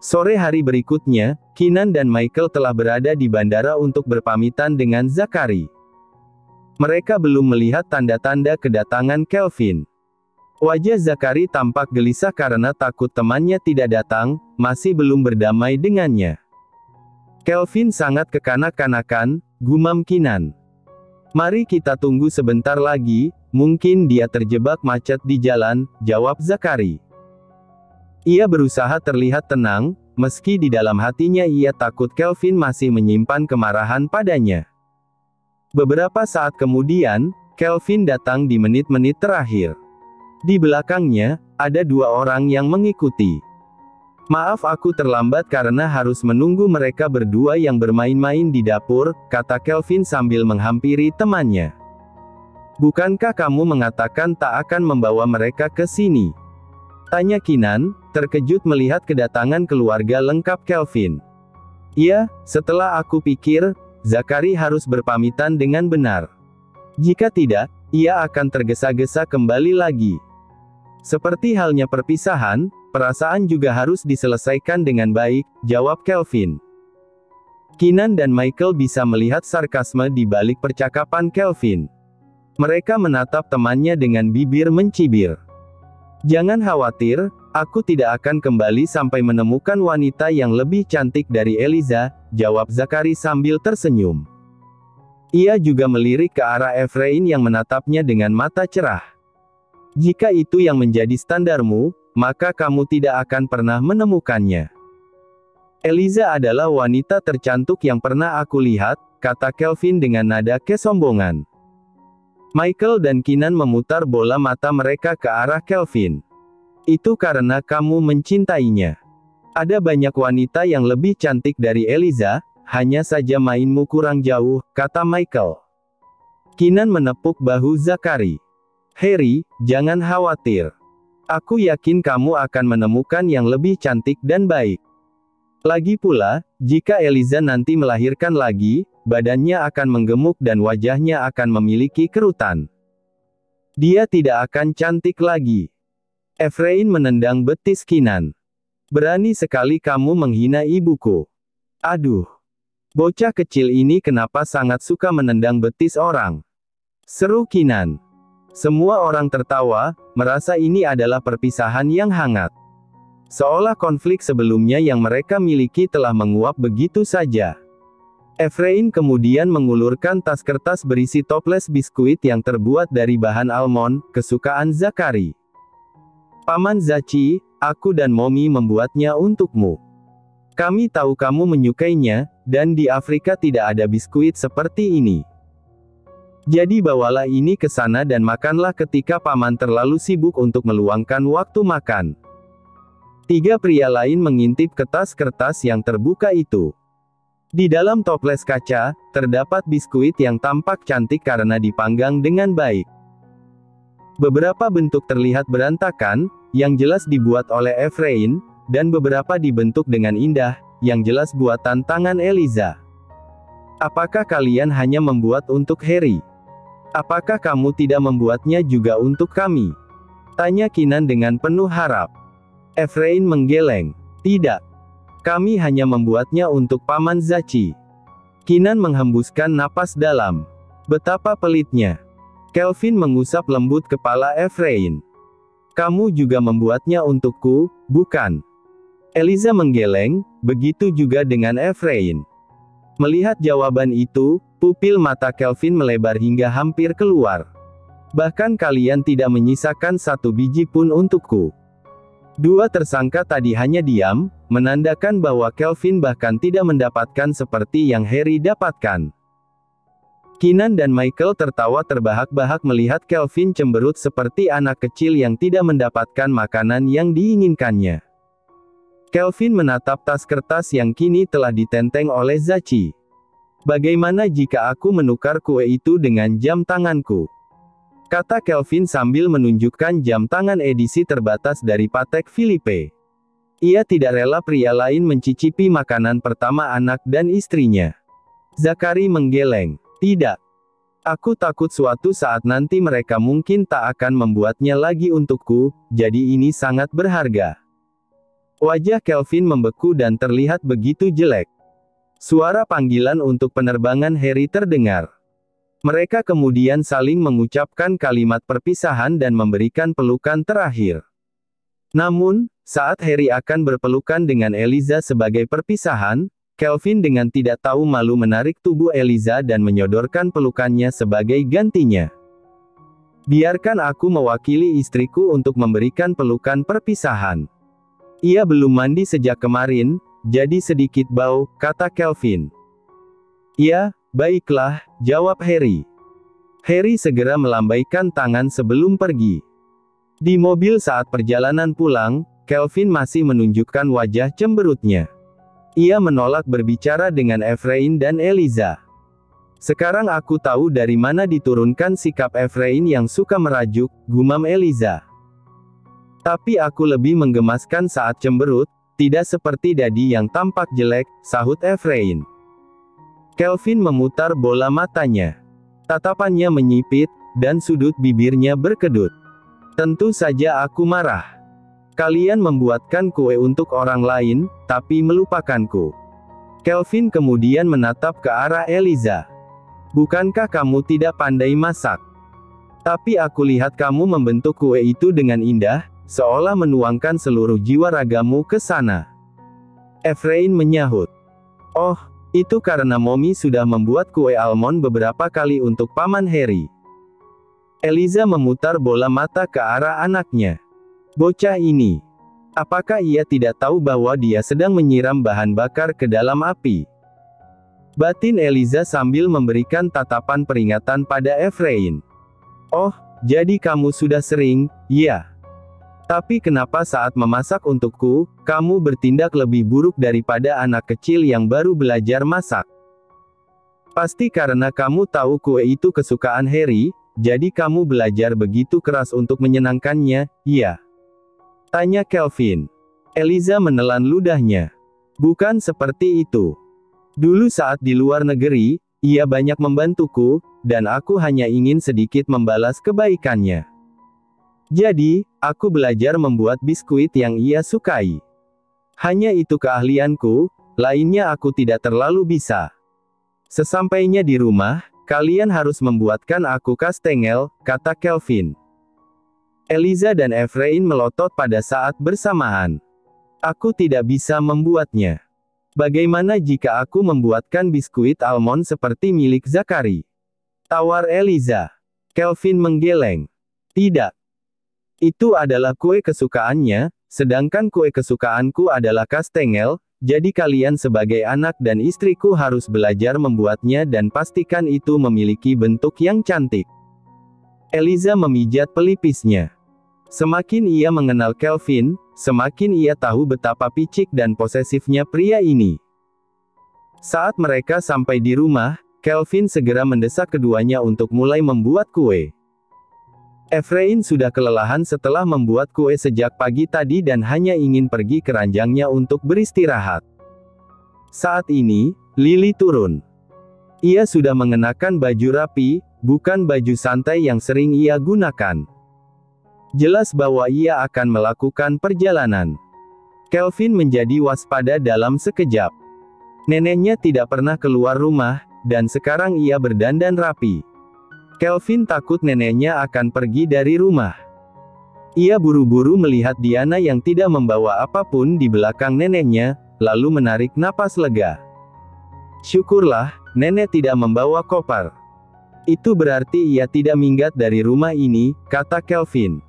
Sore hari berikutnya, Kinan dan Michael telah berada di bandara untuk berpamitan dengan Zachary. Mereka belum melihat tanda-tanda kedatangan Kelvin. Wajah Zachary tampak gelisah karena takut temannya tidak datang, masih belum berdamai dengannya. Kelvin sangat kekanak-kanakan, gumam Kinan. Mari kita tunggu sebentar lagi, mungkin dia terjebak macet di jalan, jawab Zachary. Ia berusaha terlihat tenang, meski di dalam hatinya ia takut Kelvin masih menyimpan kemarahan padanya. Beberapa saat kemudian, Kelvin datang di menit-menit terakhir. Di belakangnya, ada dua orang yang mengikuti. Maaf aku terlambat karena harus menunggu mereka berdua yang bermain-main di dapur, kata Kelvin sambil menghampiri temannya. Bukankah kamu mengatakan tak akan membawa mereka ke sini? Tanya Kinan, terkejut melihat kedatangan keluarga lengkap Kelvin. Iya, setelah aku pikir, Zachary harus berpamitan dengan benar. Jika tidak, ia akan tergesa-gesa kembali lagi. Seperti halnya perpisahan, perasaan juga harus diselesaikan dengan baik, jawab Kelvin. Kinan dan Michael bisa melihat sarkasme di balik percakapan Kelvin. Mereka menatap temannya dengan bibir mencibir. Jangan khawatir, aku tidak akan kembali sampai menemukan wanita yang lebih cantik dari Eliza, jawab Zachary sambil tersenyum. Ia juga melirik ke arah Efrain yang menatapnya dengan mata cerah. Jika itu yang menjadi standarmu, maka kamu tidak akan pernah menemukannya. Eliza adalah wanita tercantik yang pernah aku lihat, kata Kelvin dengan nada kesombongan. Michael dan Kinan memutar bola mata mereka ke arah Kelvin. Itu karena kamu mencintainya. Ada banyak wanita yang lebih cantik dari Eliza, hanya saja mainmu kurang jauh, kata Michael. Kinan menepuk bahu Zachary. Harry, jangan khawatir. Aku yakin kamu akan menemukan yang lebih cantik dan baik. Lagi pula, jika Eliza nanti melahirkan lagi, badannya akan menggemuk dan wajahnya akan memiliki kerutan. Dia tidak akan cantik lagi. Efrain menendang betis Kinan. Berani sekali kamu menghina ibuku. Aduh. Bocah kecil ini kenapa sangat suka menendang betis orang? Seru Kinan. Semua orang tertawa, merasa ini adalah perpisahan yang hangat. Seolah konflik sebelumnya yang mereka miliki telah menguap begitu saja. Efrain kemudian mengulurkan tas kertas berisi toples biskuit yang terbuat dari bahan almond, kesukaan Zachary. Paman Zachi, aku dan Momi membuatnya untukmu. Kami tahu kamu menyukainya, dan di Afrika tidak ada biskuit seperti ini. Jadi bawalah ini ke sana dan makanlah ketika paman terlalu sibuk untuk meluangkan waktu makan. Tiga pria lain mengintip kertas kertas yang terbuka itu. Di dalam toples kaca, terdapat biskuit yang tampak cantik karena dipanggang dengan baik. Beberapa bentuk terlihat berantakan, yang jelas dibuat oleh Efrain, dan beberapa dibentuk dengan indah, yang jelas buatan tangan Eliza. Apakah kalian hanya membuat untuk Harry? Apakah kamu tidak membuatnya juga untuk kami? Tanya Kinan dengan penuh harap. Efrain menggeleng. Tidak. Kami hanya membuatnya untuk Paman Zachi. Kinan menghembuskan napas dalam. Betapa pelitnya. Kelvin mengusap lembut kepala Efrain. Kamu juga membuatnya untukku, bukan? Eliza menggeleng, begitu juga dengan Efrain. Melihat jawaban itu, pupil mata Kelvin melebar hingga hampir keluar. Bahkan kalian tidak menyisakan satu biji pun untukku. Dua tersangka tadi hanya diam, menandakan bahwa Kelvin bahkan tidak mendapatkan seperti yang Harry dapatkan. Kinan dan Michael tertawa terbahak-bahak melihat Kelvin cemberut seperti anak kecil yang tidak mendapatkan makanan yang diinginkannya. Kelvin menatap tas kertas yang kini telah ditenteng oleh Zachi. Bagaimana jika aku menukar kue itu dengan jam tanganku? Kata Kelvin sambil menunjukkan jam tangan edisi terbatas dari Patek Philippe. Ia tidak rela pria lain mencicipi makanan pertama anak dan istrinya. Zachary menggeleng. Tidak. Aku takut suatu saat nanti mereka mungkin tak akan membuatnya lagi untukku, jadi ini sangat berharga. Wajah Kelvin membeku dan terlihat begitu jelek. Suara panggilan untuk penerbangan Harry terdengar. Mereka kemudian saling mengucapkan kalimat perpisahan dan memberikan pelukan terakhir. Namun, saat Harry akan berpelukan dengan Eliza sebagai perpisahan, Kelvin dengan tidak tahu malu menarik tubuh Eliza dan menyodorkan pelukannya sebagai gantinya. Biarkan aku mewakili istriku untuk memberikan pelukan perpisahan. Ia belum mandi sejak kemarin, jadi sedikit bau, kata Kelvin. Ya, baiklah, jawab Harry. Harry segera melambaikan tangan sebelum pergi. Di mobil saat perjalanan pulang, Kelvin masih menunjukkan wajah cemberutnya. Ia menolak berbicara dengan Efrain dan Eliza. Sekarang aku tahu dari mana diturunkan sikap Efrain yang suka merajuk, gumam Eliza. Tapi aku lebih menggemaskan saat cemberut, tidak seperti Daddy yang tampak jelek, sahut Efrain. Kelvin memutar bola matanya. Tatapannya menyipit, dan sudut bibirnya berkedut. Tentu saja aku marah. Kalian membuatkan kue untuk orang lain, tapi melupakanku. Kelvin kemudian menatap ke arah Eliza. Bukankah kamu tidak pandai masak? Tapi aku lihat kamu membentuk kue itu dengan indah, seolah menuangkan seluruh jiwa ragamu ke sana. Efrain menyahut. Oh, itu karena Mommy sudah membuat kue almond beberapa kali untuk Paman Harry. Eliza memutar bola mata ke arah anaknya. Bocah ini. Apakah ia tidak tahu bahwa dia sedang menyiram bahan bakar ke dalam api? Batin Eliza sambil memberikan tatapan peringatan pada Efrain. Oh, jadi kamu sudah sering, ya. Tapi kenapa saat memasak untukku, kamu bertindak lebih buruk daripada anak kecil yang baru belajar masak? Pasti karena kamu tahu kue itu kesukaan Harry, jadi kamu belajar begitu keras untuk menyenangkannya, iya? Tanya Kelvin. Eliza menelan ludahnya. Bukan seperti itu. Dulu saat di luar negeri, ia banyak membantuku, dan aku hanya ingin sedikit membalas kebaikannya. Jadi, aku belajar membuat biskuit yang ia sukai. Hanya itu keahlianku, lainnya aku tidak terlalu bisa. Sesampainya di rumah, kalian harus membuatkan aku kastengel, kata Kelvin. Eliza dan Efrain melotot pada saat bersamaan. Aku tidak bisa membuatnya. Bagaimana jika aku membuatkan biskuit almond seperti milik Zachary? Tawar Eliza. Kelvin menggeleng. Tidak. Itu adalah kue kesukaannya, sedangkan kue kesukaanku adalah kastengel, jadi kalian sebagai anak dan istriku harus belajar membuatnya dan pastikan itu memiliki bentuk yang cantik. Eliza memijat pelipisnya. Semakin ia mengenal Kelvin, semakin ia tahu betapa picik dan posesifnya pria ini. Saat mereka sampai di rumah, Kelvin segera mendesak keduanya untuk mulai membuat kue. Efrain sudah kelelahan setelah membuat kue sejak pagi tadi dan hanya ingin pergi ke ranjangnya untuk beristirahat. Saat ini, Lily turun. Ia sudah mengenakan baju rapi, bukan baju santai yang sering ia gunakan. Jelas bahwa ia akan melakukan perjalanan. Kelvin menjadi waspada dalam sekejap. Neneknya tidak pernah keluar rumah, dan sekarang ia berdandan rapi. Kelvin takut neneknya akan pergi dari rumah. Ia buru-buru melihat Diana yang tidak membawa apapun di belakang neneknya, lalu menarik napas lega. Syukurlah, nenek tidak membawa koper. Itu berarti ia tidak minggat dari rumah ini, kata Kelvin.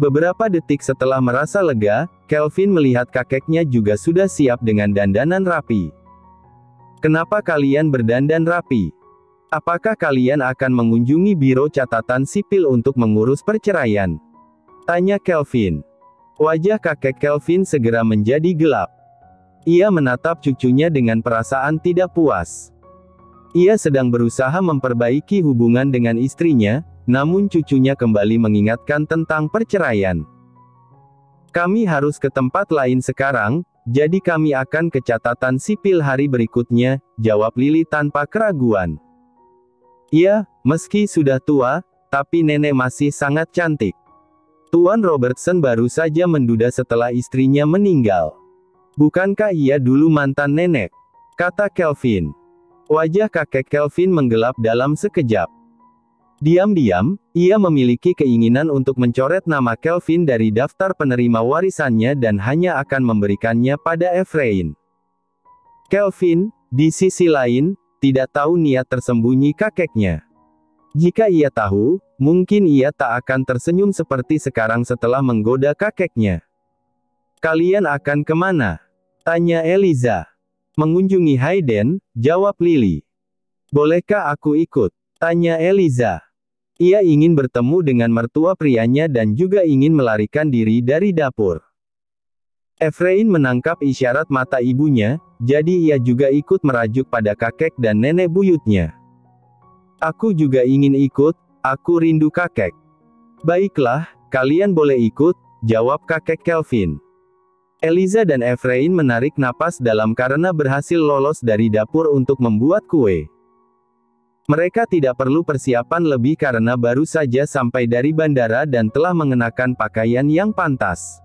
Beberapa detik setelah merasa lega, Kelvin melihat kakeknya juga sudah siap dengan dandanan rapi. Kenapa kalian berdandan rapi? Apakah kalian akan mengunjungi biro catatan sipil untuk mengurus perceraian? Tanya Kelvin. Wajah kakek Kelvin segera menjadi gelap. Ia menatap cucunya dengan perasaan tidak puas. Ia sedang berusaha memperbaiki hubungan dengan istrinya, namun cucunya kembali mengingatkan tentang perceraian. Kami harus ke tempat lain sekarang, jadi kami akan ke catatan sipil hari berikutnya, jawab Lily tanpa keraguan. Ya, meski sudah tua, tapi nenek masih sangat cantik. Tuan Robertson baru saja menduda setelah istrinya meninggal. Bukankah ia dulu mantan nenek? Kata Kelvin. Wajah kakek Kelvin menggelap dalam sekejap. Diam-diam, ia memiliki keinginan untuk mencoret nama Kelvin dari daftar penerima warisannya dan hanya akan memberikannya pada Efrain. Kelvin, di sisi lain, tidak tahu niat tersembunyi kakeknya. Jika ia tahu, mungkin ia tak akan tersenyum seperti sekarang setelah menggoda kakeknya. Kalian akan kemana? Tanya Eliza. Mengunjungi Hayden, jawab Lily. Bolehkah aku ikut? Tanya Eliza. Ia ingin bertemu dengan mertua prianya dan juga ingin melarikan diri dari dapur. Efrain menangkap isyarat mata ibunya, jadi ia juga ikut merajuk pada kakek dan nenek buyutnya. Aku juga ingin ikut, aku rindu kakek. Baiklah, kalian boleh ikut, jawab kakek Kelvin. Eliza dan Efrain menarik napas dalam karena berhasil lolos dari dapur untuk membuat kue. Mereka tidak perlu persiapan lebih karena baru saja sampai dari bandara dan telah mengenakan pakaian yang pantas.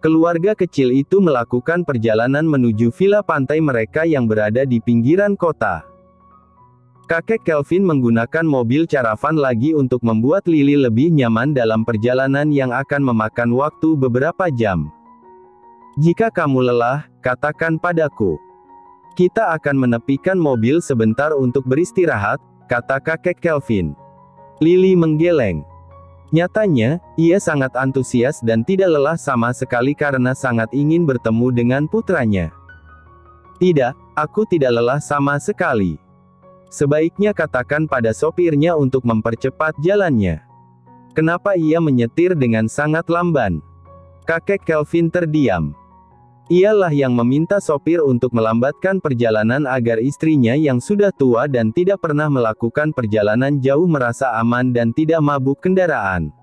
Keluarga kecil itu melakukan perjalanan menuju villa pantai mereka yang berada di pinggiran kota. Kakek Kelvin menggunakan mobil caravan lagi untuk membuat Lily lebih nyaman dalam perjalanan yang akan memakan waktu beberapa jam. Jika kamu lelah, katakan padaku. Kita akan menepikan mobil sebentar untuk beristirahat, kata kakek Kelvin. Lily menggeleng. Nyatanya, ia sangat antusias dan tidak lelah sama sekali karena sangat ingin bertemu dengan putranya. Tidak, aku tidak lelah sama sekali. Sebaiknya katakan pada sopirnya untuk mempercepat jalannya. Kenapa ia menyetir dengan sangat lamban? Kakek Kelvin terdiam. Ialah yang meminta sopir untuk melambatkan perjalanan agar istrinya yang sudah tua dan tidak pernah melakukan perjalanan jauh merasa aman dan tidak mabuk kendaraan.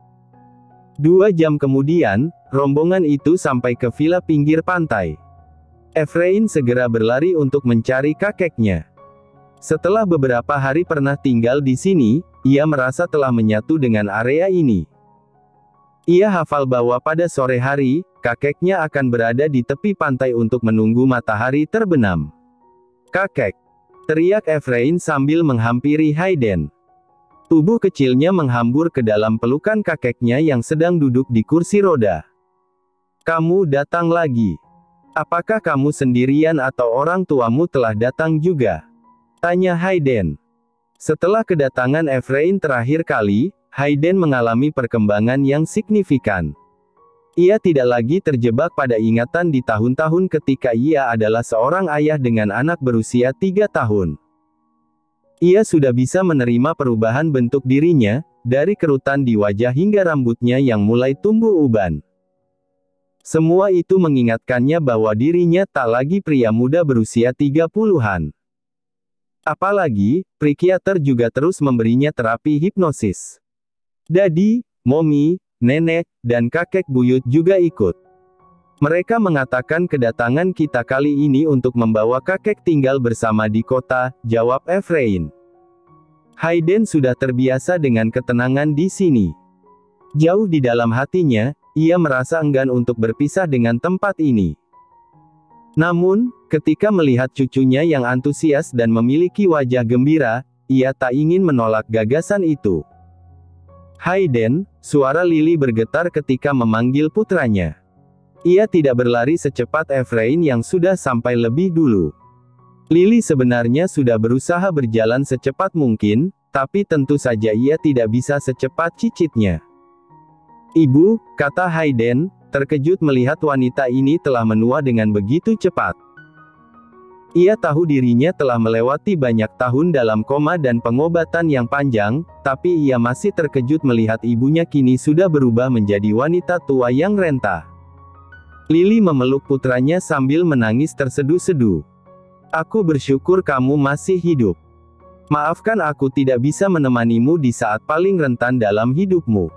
2 jam kemudian, rombongan itu sampai ke villa pinggir pantai. Efrain segera berlari untuk mencari kakeknya. Setelah beberapa hari pernah tinggal di sini, ia merasa telah menyatu dengan area ini. Ia hafal bahwa pada sore hari, kakeknya akan berada di tepi pantai untuk menunggu matahari terbenam. Kakek! Teriak Efrain sambil menghampiri Hayden. Tubuh kecilnya menghambur ke dalam pelukan kakeknya yang sedang duduk di kursi roda. Kamu datang lagi. Apakah kamu sendirian atau orang tuamu telah datang juga? Tanya Hayden. Setelah kedatangan Efrain terakhir kali, Hayden mengalami perkembangan yang signifikan. Ia tidak lagi terjebak pada ingatan di tahun-tahun ketika ia adalah seorang ayah dengan anak berusia 3 tahun. Ia sudah bisa menerima perubahan bentuk dirinya, dari kerutan di wajah hingga rambutnya yang mulai tumbuh uban. Semua itu mengingatkannya bahwa dirinya tak lagi pria muda berusia 30-an. Apalagi, psikiater juga terus memberinya terapi hipnosis. Dadi, Momi, nenek, dan kakek buyut juga ikut. Mereka mengatakan kedatangan kita kali ini untuk membawa kakek tinggal bersama di kota, jawab Efrain. Hayden sudah terbiasa dengan ketenangan di sini. Jauh di dalam hatinya, ia merasa enggan untuk berpisah dengan tempat ini. Namun, ketika melihat cucunya yang antusias dan memiliki wajah gembira, ia tak ingin menolak gagasan itu. Hayden, suara Lily bergetar ketika memanggil putranya. Ia tidak berlari secepat Efrain yang sudah sampai lebih dulu. Lily sebenarnya sudah berusaha berjalan secepat mungkin, tapi tentu saja ia tidak bisa secepat cicitnya. Ibu, kata Hayden, terkejut melihat wanita ini telah menua dengan begitu cepat. Ia tahu dirinya telah melewati banyak tahun dalam koma dan pengobatan yang panjang, tapi ia masih terkejut melihat ibunya kini sudah berubah menjadi wanita tua yang renta. Lily memeluk putranya sambil menangis terseduh-seduh. Aku bersyukur kamu masih hidup. Maafkan aku tidak bisa menemanimu di saat paling rentan dalam hidupmu.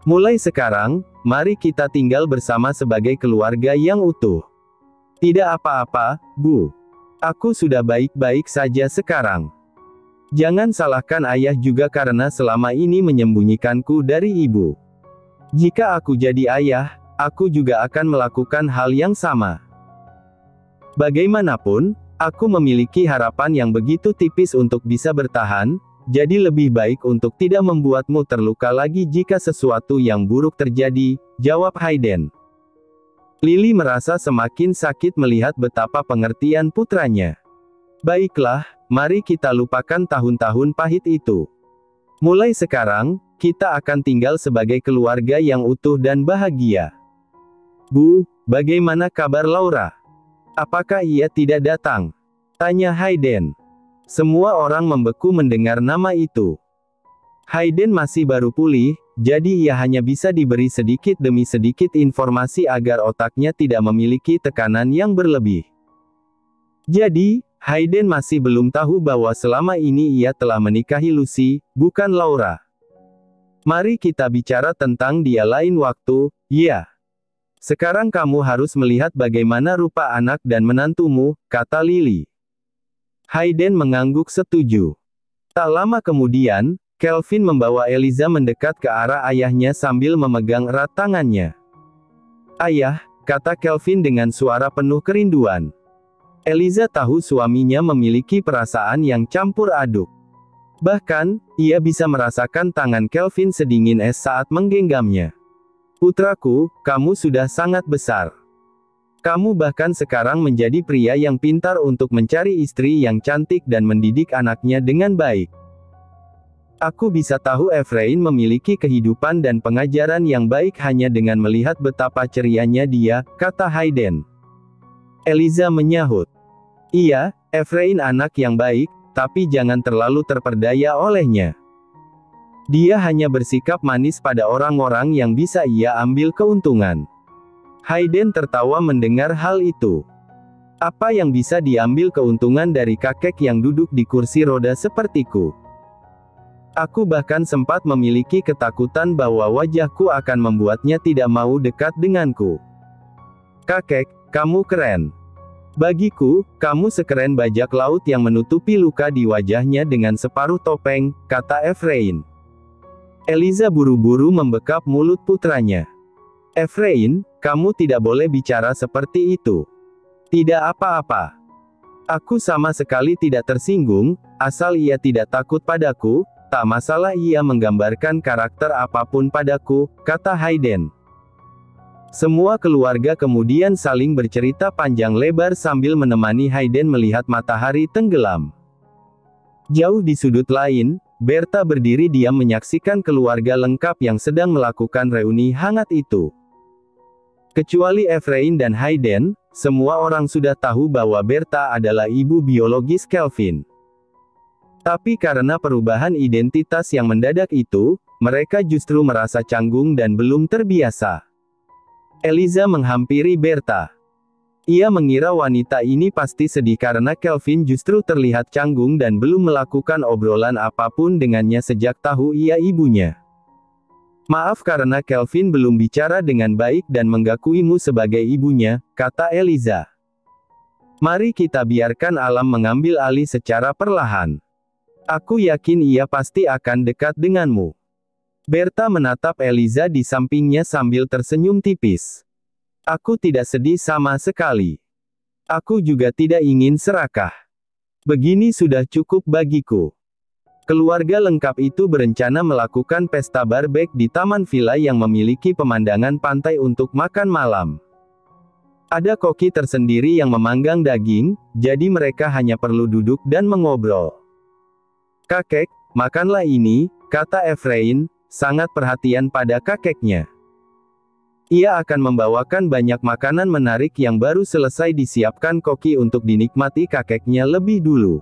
Mulai sekarang, mari kita tinggal bersama sebagai keluarga yang utuh. Tidak apa-apa, Bu. Aku sudah baik-baik saja sekarang. Jangan salahkan ayah juga karena selama ini menyembunyikanku dari ibu. Jika aku jadi ayah, aku juga akan melakukan hal yang sama. Bagaimanapun, aku memiliki harapan yang begitu tipis untuk bisa bertahan, jadi lebih baik untuk tidak membuatmu terluka lagi jika sesuatu yang buruk terjadi, jawab Hayden. Lily merasa semakin sakit melihat betapa pengertian putranya. Baiklah, mari kita lupakan tahun-tahun pahit itu. Mulai sekarang, kita akan tinggal sebagai keluarga yang utuh dan bahagia. Bu, bagaimana kabar Laura? Apakah ia tidak datang? Tanya Hayden. Semua orang membeku mendengar nama itu. Hayden masih baru pulih, jadi ia hanya bisa diberi sedikit demi sedikit informasi agar otaknya tidak memiliki tekanan yang berlebih. Jadi, Hayden masih belum tahu bahwa selama ini ia telah menikahi Lucy, bukan Laura. Mari kita bicara tentang dia lain waktu, ya. Sekarang kamu harus melihat bagaimana rupa anak dan menantumu, kata Lily. Hayden mengangguk setuju. Tak lama kemudian, Kelvin membawa Eliza mendekat ke arah ayahnya sambil memegang erat tangannya. Ayah, kata Kelvin dengan suara penuh kerinduan. Eliza tahu suaminya memiliki perasaan yang campur aduk. Bahkan, ia bisa merasakan tangan Kelvin sedingin es saat menggenggamnya. Putraku, kamu sudah sangat besar. Kamu bahkan sekarang menjadi pria yang pintar untuk mencari istri yang cantik dan mendidik anaknya dengan baik. Aku bisa tahu Efrain memiliki kehidupan dan pengajaran yang baik hanya dengan melihat betapa cerianya dia, kata Hayden. Eliza menyahut. Iya, Efrain anak yang baik, tapi jangan terlalu terperdaya olehnya. Dia hanya bersikap manis pada orang-orang yang bisa ia ambil keuntungan. Hayden tertawa mendengar hal itu. Apa yang bisa diambil keuntungan dari kakek yang duduk di kursi roda sepertiku? Aku bahkan sempat memiliki ketakutan bahwa wajahku akan membuatnya tidak mau dekat denganku. Kakek, kamu keren. Bagiku, kamu sekeren bajak laut yang menutupi luka di wajahnya dengan separuh topeng, kata Efrain. Eliza buru-buru membekap mulut putranya. Efrain, kamu tidak boleh bicara seperti itu. Tidak apa-apa. Aku sama sekali tidak tersinggung, asal ia tidak takut padaku, tak masalah ia menggambarkan karakter apapun padaku, kata Hayden. Semua keluarga kemudian saling bercerita panjang lebar sambil menemani Hayden melihat matahari tenggelam. Jauh di sudut lain, Berta berdiri diam menyaksikan keluarga lengkap yang sedang melakukan reuni hangat itu. Kecuali Efrain dan Hayden, semua orang sudah tahu bahwa Berta adalah ibu biologis Kelvin. Tapi karena perubahan identitas yang mendadak itu, mereka justru merasa canggung dan belum terbiasa. Eliza menghampiri Berta. Ia mengira wanita ini pasti sedih karena Kelvin justru terlihat canggung dan belum melakukan obrolan apapun dengannya sejak tahu ia ibunya. Maaf karena Kelvin belum bicara dengan baik dan menggakuimu sebagai ibunya, kata Eliza. Mari kita biarkan alam mengambil alih secara perlahan. Aku yakin ia pasti akan dekat denganmu. Berta menatap Eliza di sampingnya sambil tersenyum tipis. Aku tidak sedih sama sekali. Aku juga tidak ingin serakah. Begini sudah cukup bagiku. Keluarga lengkap itu berencana melakukan pesta barbek di taman villa yang memiliki pemandangan pantai untuk makan malam. Ada koki tersendiri yang memanggang daging, jadi mereka hanya perlu duduk dan mengobrol. Kakek, makanlah ini, kata Efrain, sangat perhatian pada kakeknya. Ia akan membawakan banyak makanan menarik yang baru selesai disiapkan koki untuk dinikmati kakeknya lebih dulu.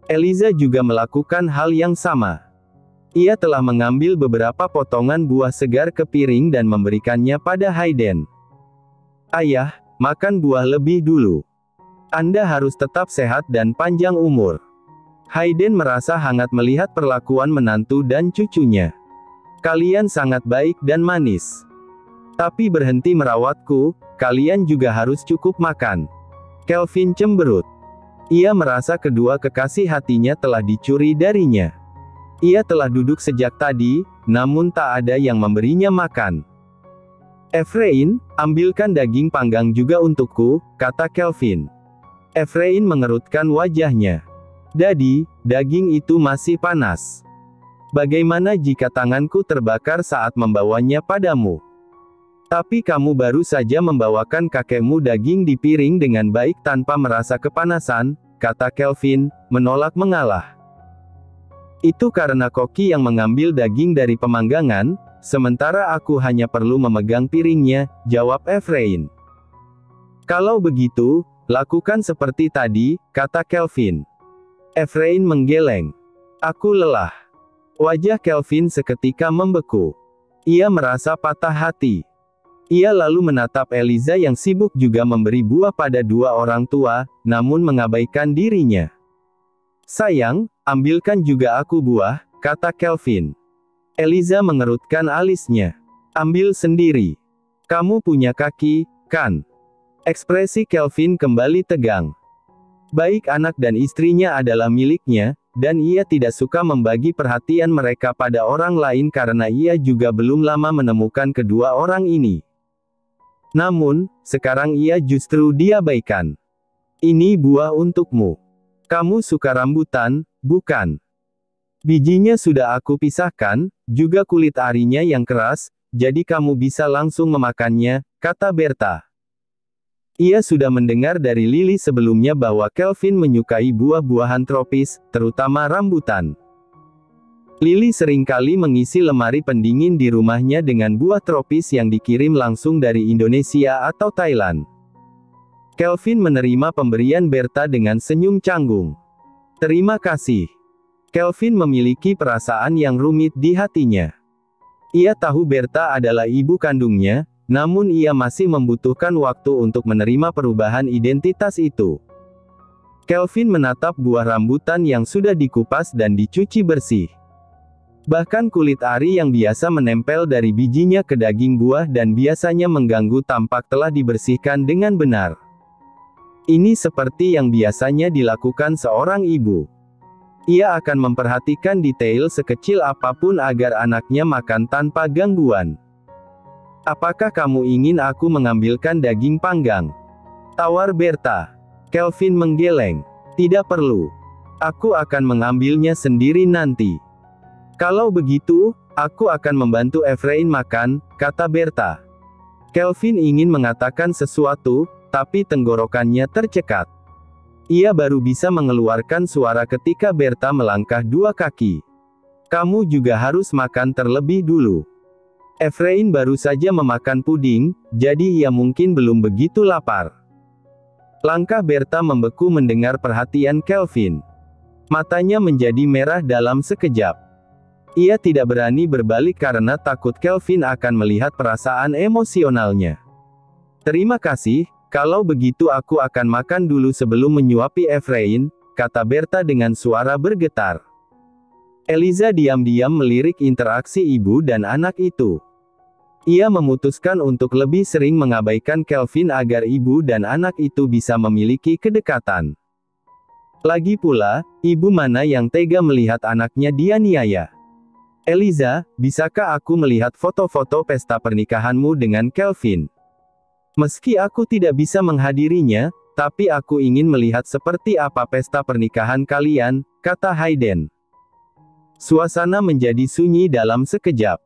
Eliza juga melakukan hal yang sama. Ia telah mengambil beberapa potongan buah segar ke piring dan memberikannya pada Hayden. Ayah, makan buah lebih dulu. Anda harus tetap sehat dan panjang umur. Hayden merasa hangat melihat perlakuan menantu dan cucunya. Kalian sangat baik dan manis. Tapi berhenti merawatku, kalian juga harus cukup makan. Kelvin cemberut. Ia merasa kedua kekasih hatinya telah dicuri darinya. Ia telah duduk sejak tadi, namun tak ada yang memberinya makan. Efrain, ambilkan daging panggang juga untukku, kata Kelvin. Efrain mengerutkan wajahnya. Daddy, daging itu masih panas. Bagaimana jika tanganku terbakar saat membawanya padamu? Tapi kamu baru saja membawakan kakekmu daging di piring dengan baik tanpa merasa kepanasan, kata Kelvin, menolak mengalah. Itu karena koki yang mengambil daging dari pemanggangan, sementara aku hanya perlu memegang piringnya, jawab Efrain. Kalau begitu, lakukan seperti tadi, kata Kelvin. Efrain menggeleng. Aku lelah. Wajah Kelvin seketika membeku. Ia merasa patah hati. Ia lalu menatap Eliza yang sibuk juga memberi buah pada dua orang tua, namun mengabaikan dirinya. Sayang, ambilkan juga aku buah, kata Kelvin. Eliza mengerutkan alisnya. Ambil sendiri. Kamu punya kaki, kan? Ekspresi Kelvin kembali tegang. Baik anak dan istrinya adalah miliknya, dan ia tidak suka membagi perhatian mereka pada orang lain karena ia juga belum lama menemukan kedua orang ini. Namun, sekarang ia justru diabaikan. Ini buah untukmu. Kamu suka rambutan, bukan? Bijinya sudah aku pisahkan, juga kulit arinya yang keras, jadi kamu bisa langsung memakannya, kata Berta. Ia sudah mendengar dari Lily sebelumnya bahwa Kelvin menyukai buah-buahan tropis, terutama rambutan. Lily seringkali mengisi lemari pendingin di rumahnya dengan buah tropis yang dikirim langsung dari Indonesia atau Thailand. Kelvin menerima pemberian Berta dengan senyum canggung. Terima kasih. Kelvin memiliki perasaan yang rumit di hatinya. Ia tahu Berta adalah ibu kandungnya, namun ia masih membutuhkan waktu untuk menerima perubahan identitas itu. Kelvin menatap buah rambutan yang sudah dikupas dan dicuci bersih. Bahkan kulit ari yang biasa menempel dari bijinya ke daging buah dan biasanya mengganggu tampak telah dibersihkan dengan benar. Ini seperti yang biasanya dilakukan seorang ibu. Ia akan memperhatikan detail sekecil apapun agar anaknya makan tanpa gangguan. Apakah kamu ingin aku mengambilkan daging panggang? Tawar Berta. Kelvin menggeleng. Tidak perlu. Aku akan mengambilnya sendiri nanti. Kalau begitu, aku akan membantu Efrain makan, kata Berta. Kelvin ingin mengatakan sesuatu, tapi tenggorokannya tercekat. Ia baru bisa mengeluarkan suara ketika Berta melangkah 2 kaki. Kamu juga harus makan terlebih dulu. Efrain baru saja memakan puding, jadi ia mungkin belum begitu lapar. Langkah Berta membeku mendengar perhatian Kelvin. Matanya menjadi merah dalam sekejap. Ia tidak berani berbalik karena takut Kelvin akan melihat perasaan emosionalnya. Terima kasih, kalau begitu aku akan makan dulu sebelum menyuapi Efrain, kata Berta dengan suara bergetar. Eliza diam-diam melirik interaksi ibu dan anak itu. Ia memutuskan untuk lebih sering mengabaikan Kelvin agar ibu dan anak itu bisa memiliki kedekatan. Lagi pula, ibu mana yang tega melihat anaknya dianiaya? Eliza, bisakah aku melihat foto-foto pesta pernikahanmu dengan Kelvin? Meski aku tidak bisa menghadirinya, tapi aku ingin melihat seperti apa pesta pernikahan kalian, kata Hayden. Suasana menjadi sunyi dalam sekejap.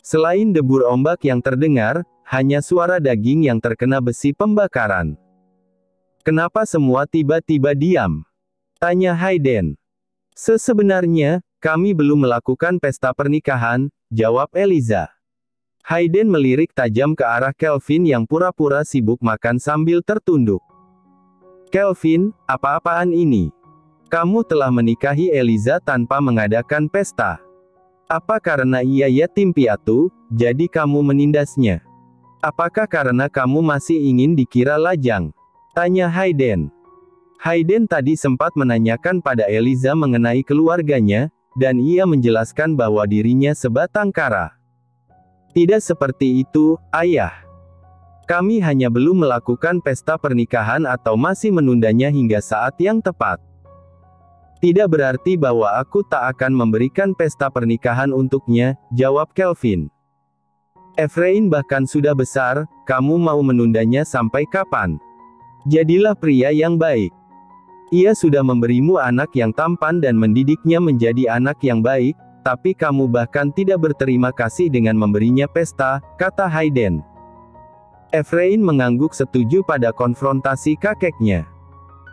Selain debur ombak yang terdengar, hanya suara daging yang terkena besi pembakaran. Kenapa semua tiba-tiba diam? Tanya Hayden. Sebenarnya, kami belum melakukan pesta pernikahan, jawab Eliza. Hayden melirik tajam ke arah Kelvin yang pura-pura sibuk makan sambil tertunduk. Kelvin, apa-apaan ini? Kamu telah menikahi Eliza tanpa mengadakan pesta. Apa karena ia yatim piatu, jadi kamu menindasnya? Apakah karena kamu masih ingin dikira lajang? Tanya Hayden. Hayden tadi sempat menanyakan pada Eliza mengenai keluarganya, dan ia menjelaskan bahwa dirinya sebatang kara. Tidak seperti itu, ayah. Kami hanya belum melakukan pesta pernikahan atau masih menundanya hingga saat yang tepat. Tidak berarti bahwa aku tak akan memberikan pesta pernikahan untuknya, jawab Kelvin. Efrain bahkan sudah besar, kamu mau menundanya sampai kapan? Jadilah pria yang baik. Ia sudah memberimu anak yang tampan dan mendidiknya menjadi anak yang baik, tapi kamu bahkan tidak berterima kasih dengan memberinya pesta, kata Hayden. Efrain mengangguk setuju pada konfrontasi kakeknya.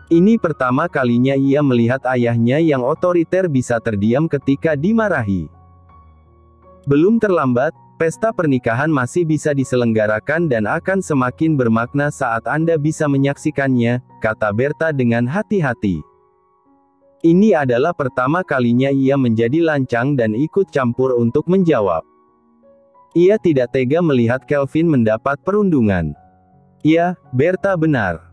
Ini pertama kalinya ia melihat ayahnya yang otoriter bisa terdiam ketika dimarahi. Belum terlambat, pesta pernikahan masih bisa diselenggarakan dan akan semakin bermakna saat Anda bisa menyaksikannya, kata Berta dengan hati-hati. Ini adalah pertama kalinya ia menjadi lancang dan ikut campur untuk menjawab. Ia tidak tega melihat Kelvin mendapat perundungan. Ya, Berta benar.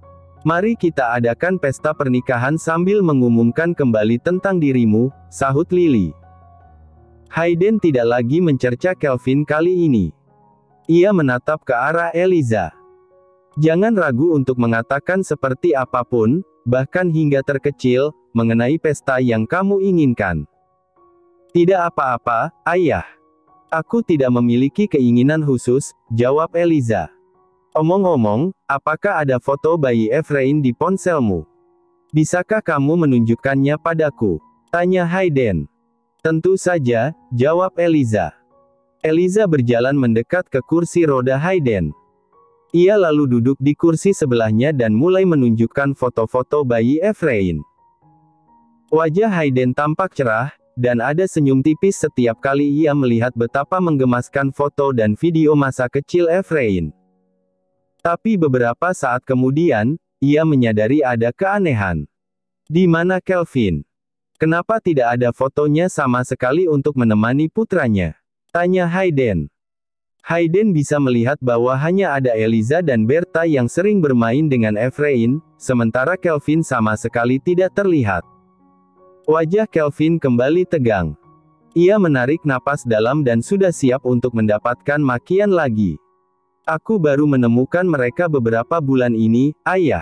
Mari kita adakan pesta pernikahan sambil mengumumkan kembali tentang dirimu, sahut Lily. Hayden tidak lagi mencerca Kelvin kali ini. Ia menatap ke arah Eliza. Jangan ragu untuk mengatakan seperti apapun, bahkan hingga terkecil, mengenai pesta yang kamu inginkan. Tidak apa-apa, ayah. Aku tidak memiliki keinginan khusus, jawab Eliza. Omong-omong, apakah ada foto bayi Efrain di ponselmu? Bisakah kamu menunjukkannya padaku? Tanya Hayden. Tentu saja, jawab Eliza. Eliza berjalan mendekat ke kursi roda Hayden. Ia lalu duduk di kursi sebelahnya dan mulai menunjukkan foto-foto bayi Efrain. Wajah Hayden tampak cerah, dan ada senyum tipis setiap kali ia melihat betapa menggemaskan foto dan video masa kecil Efrain. Tapi beberapa saat kemudian, ia menyadari ada keanehan. Di mana Kelvin? Kenapa tidak ada fotonya sama sekali untuk menemani putranya? Tanya Hayden. Hayden bisa melihat bahwa hanya ada Eliza dan Berta yang sering bermain dengan Efrain, sementara Kelvin sama sekali tidak terlihat. Wajah Kelvin kembali tegang. Ia menarik napas dalam dan sudah siap untuk mendapatkan makian lagi. Aku baru menemukan mereka beberapa bulan ini, ayah.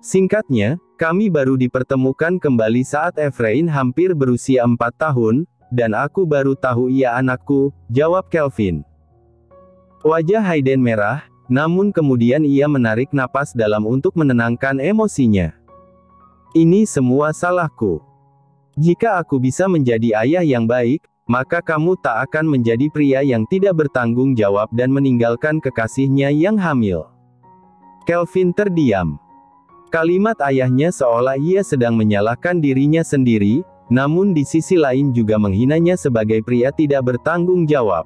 Singkatnya, kami baru dipertemukan kembali saat Efrain hampir berusia 4 tahun, dan aku baru tahu ia anakku, jawab Kelvin. Wajah Hayden merah, namun kemudian ia menarik napas dalam untuk menenangkan emosinya. Ini semua salahku. Jika aku bisa menjadi ayah yang baik, maka kamu tak akan menjadi pria yang tidak bertanggung jawab dan meninggalkan kekasihnya yang hamil. Kelvin terdiam. Kalimat ayahnya seolah ia sedang menyalahkan dirinya sendiri, namun di sisi lain juga menghinanya sebagai pria tidak bertanggung jawab.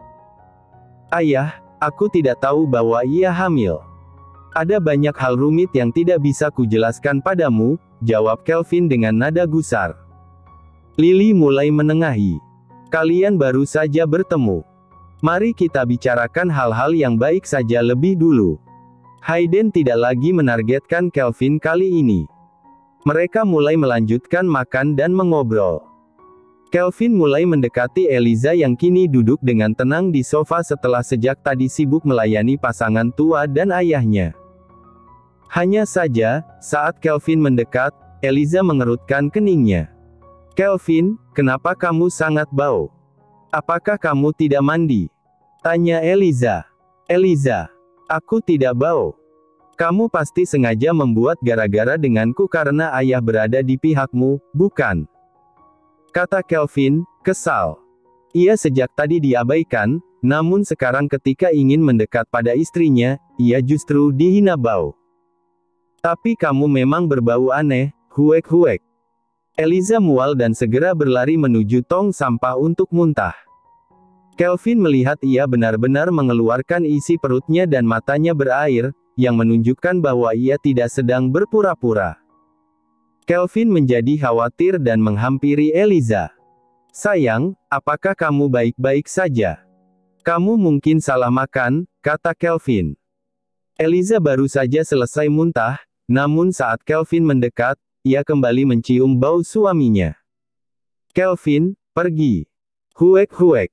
Ayah, aku tidak tahu bahwa ia hamil. Ada banyak hal rumit yang tidak bisa kujelaskan padamu, jawab Kelvin dengan nada gusar. Lily mulai menengahi. Kalian baru saja bertemu. Mari kita bicarakan hal-hal yang baik saja lebih dulu. Hayden tidak lagi menargetkan Kelvin kali ini. Mereka mulai melanjutkan makan dan mengobrol. Kelvin mulai mendekati Eliza yang kini duduk dengan tenang di sofa setelah sejak tadi sibuk melayani pasangan tua dan ayahnya. Hanya saja, saat Kelvin mendekat, Eliza mengerutkan keningnya. Kelvin, kenapa kamu sangat bau? Apakah kamu tidak mandi? Tanya Eliza. Eliza, aku tidak bau. Kamu pasti sengaja membuat gara-gara denganku karena ayah berada di pihakmu, bukan? Kata Kelvin, kesal. Ia sejak tadi diabaikan, namun sekarang ketika ingin mendekat pada istrinya, ia justru dihina bau. Tapi kamu memang berbau aneh, huek-huek. Eliza mual dan segera berlari menuju tong sampah untuk muntah. Kelvin melihat ia benar-benar mengeluarkan isi perutnya dan matanya berair, yang menunjukkan bahwa ia tidak sedang berpura-pura. Kelvin menjadi khawatir dan menghampiri Eliza. Sayang, apakah kamu baik-baik saja? Kamu mungkin salah makan, kata Kelvin. Eliza baru saja selesai muntah, namun saat Kelvin mendekat, ia kembali mencium bau suaminya. Kelvin, pergi. Huek-huek.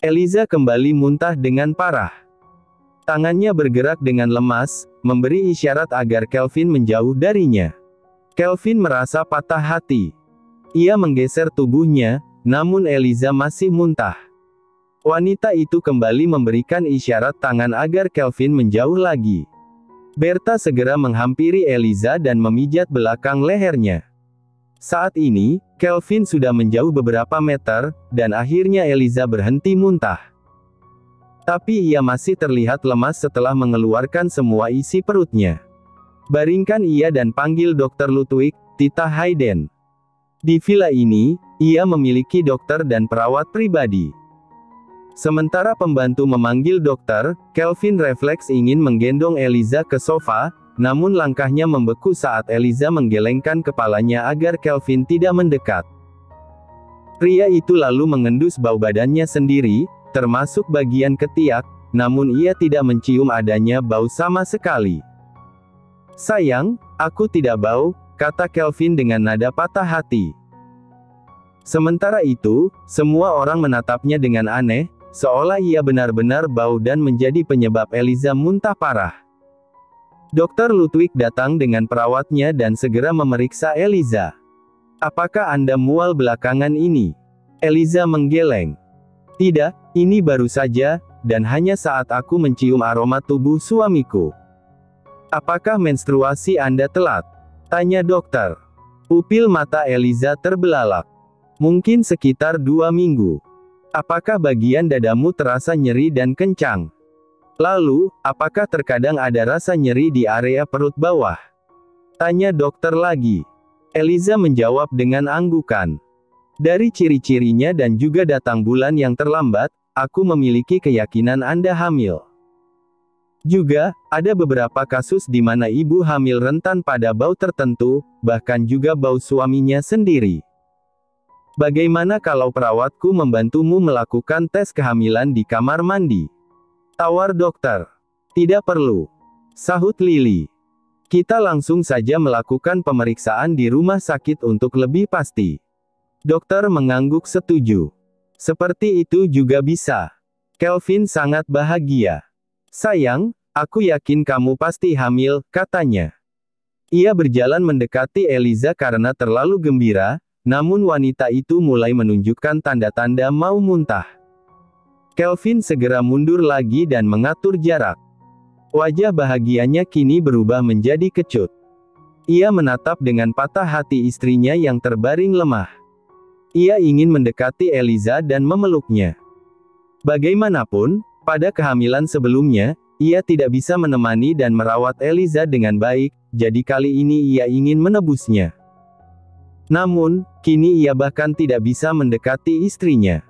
Eliza kembali muntah dengan parah. Tangannya bergerak dengan lemas, memberi isyarat agar Kelvin menjauh darinya. Kelvin merasa patah hati. Ia menggeser tubuhnya, namun Eliza masih muntah. Wanita itu kembali memberikan isyarat tangan agar Kelvin menjauh lagi. Berta segera menghampiri Eliza dan memijat belakang lehernya. Saat ini, Kelvin sudah menjauh beberapa meter, dan akhirnya Eliza berhenti muntah. Tapi ia masih terlihat lemas setelah mengeluarkan semua isi perutnya. Baringkan ia dan panggil Dr. Ludwig, Tita Hayden. Di villa ini, ia memiliki dokter dan perawat pribadi. Sementara pembantu memanggil dokter, Kelvin refleks ingin menggendong Eliza ke sofa, namun langkahnya membeku saat Eliza menggelengkan kepalanya agar Kelvin tidak mendekat. Pria itu lalu mengendus bau badannya sendiri, termasuk bagian ketiak, namun ia tidak mencium adanya bau sama sekali. "Sayang, aku tidak bau," kata Kelvin dengan nada patah hati. Sementara itu, semua orang menatapnya dengan aneh, seolah ia benar-benar bau dan menjadi penyebab Eliza muntah parah. Dr. Ludwig datang dengan perawatnya dan segera memeriksa Eliza. "Apakah Anda mual belakangan ini?" Eliza menggeleng. "Tidak, ini baru saja, dan hanya saat aku mencium aroma tubuh suamiku." "Apakah menstruasi Anda telat?" tanya dokter. Pupil mata Eliza terbelalak. "Mungkin sekitar 2 minggu." "Apakah bagian dadamu terasa nyeri dan kencang? Lalu, apakah terkadang ada rasa nyeri di area perut bawah?" tanya dokter lagi. Eliza menjawab dengan anggukan. "Dari ciri-cirinya dan juga datang bulan yang terlambat, aku memiliki keyakinan Anda hamil. Juga, ada beberapa kasus di mana ibu hamil rentan pada bau tertentu, bahkan juga bau suaminya sendiri. Bagaimana kalau perawatku membantumu melakukan tes kehamilan di kamar mandi?" tawar dokter. "Tidak perlu," sahut Lily. "Kita langsung saja melakukan pemeriksaan di rumah sakit untuk lebih pasti." Dokter mengangguk setuju. "Seperti itu juga bisa." Kelvin sangat bahagia. "Sayang, aku yakin kamu pasti hamil," katanya. Ia berjalan mendekati Eliza karena terlalu gembira, namun wanita itu mulai menunjukkan tanda-tanda mau muntah. Kelvin segera mundur lagi dan mengatur jarak. Wajah bahagianya kini berubah menjadi kecut. Ia menatap dengan patah hati istrinya yang terbaring lemah. Ia ingin mendekati Eliza dan memeluknya. Bagaimanapun, pada kehamilan sebelumnya, ia tidak bisa menemani dan merawat Eliza dengan baik, jadi kali ini ia ingin menebusnya. Namun, kini ia bahkan tidak bisa mendekati istrinya.